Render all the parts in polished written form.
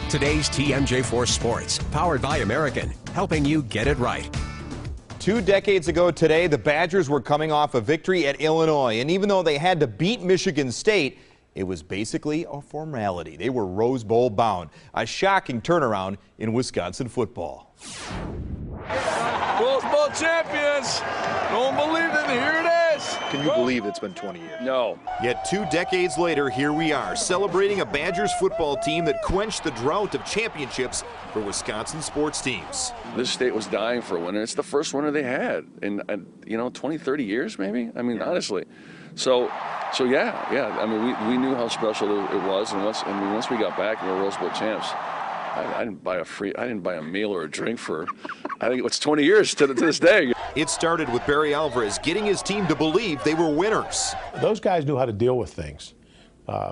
Today's TMJ4 Sports, powered by American, helping you get it right. 2 decades ago today, the Badgers were coming off a victory at Illinois, and even though they had to beat Michigan State, it was basically a formality. They were Rose Bowl bound. A shocking turnaround in Wisconsin football. Rose Bowl champions! Don't believe it, here it is! Can you believe it's been 20 years? No. Yet 2 decades later, here we are, celebrating a Badgers football team that quenched the drought of championships for Wisconsin sports teams. This state was dying for a winner. It's the first winner they had in, 20, 30 years, maybe? I mean, honestly. So yeah. I mean, we knew how special it was, and once we got back and we were Rose Bowl champs, I didn't buy a meal or a drink for, I think it's 20 years to this day. It started with Barry Alvarez getting his team to believe they were winners. Those guys knew how to deal with things.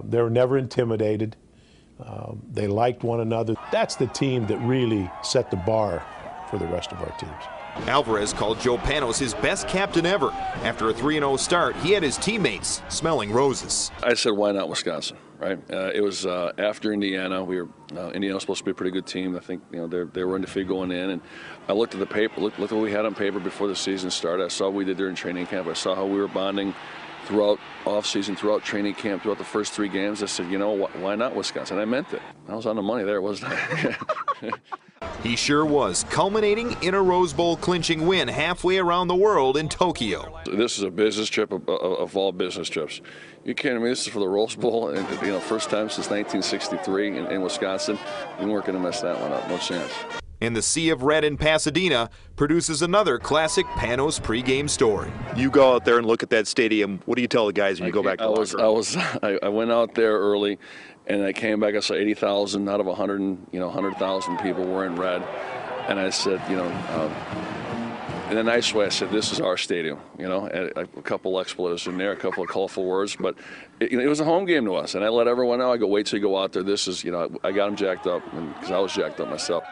They were never intimidated. They liked one another. That's the team that really set the bar for the rest of our teams. Alvarez called Joe Panos his best captain ever. After a 3-0 start, he had his teammates smelling roses. I said, why not Wisconsin, right? It was after Indiana. Indiana was supposed to be a pretty good team. I think they were undefeated going in, and I looked at the paper, looked what we had on paper before the season started. I saw what we did during training camp. I saw how we were bonding throughout off-season, throughout training camp, throughout the first 3 games. I said, why not Wisconsin? I meant it. I was on the money there, wasn't I? He sure was, culminating in a Rose Bowl clinching win halfway around the world in Tokyo. This is a business trip of all business trips. You kidding me? This is for the Rose Bowl, and first time since 1963 in Wisconsin. We weren't going to mess that one up, no chance. And the Sea of Red in Pasadena produces another classic Panos pregame story. You go out there and look at that stadium. What do you tell the guys when you go back to the locker room? I went out there early, and I came back. I saw 80,000 out of 100,000 people wearing red, and I said, in a nice way, I said, this is our stadium. A couple expletives in there, a couple of colorful words, but it was a home game to us, and I let everyone know. I go, wait till you go out there. This is, I got them jacked up, because I was jacked up myself.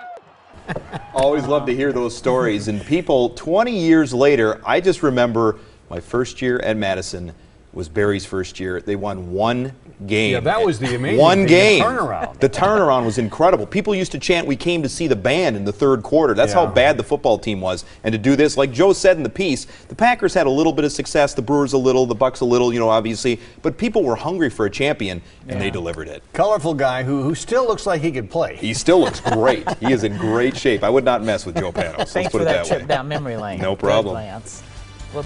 Always love to hear those stories. And people, 20 years later, I just remember my first year at Madison was Barry's first year. They won 1 game. Yeah, that was the amazing One thing, game. the turnaround. The turnaround was incredible. People used to chant, we came to see the band in the 3rd quarter. That's how bad the football team was. And to do this, like Joe said in the piece, the Packers had a little bit of success, the Brewers a little, the Bucks a little, obviously. But people were hungry for a champion, and they delivered it. Colorful guy who still looks like he could play. He still looks great. He is in great shape. I would not mess with Joe Panos. Thanks for that trip down memory lane. No problem. Lance.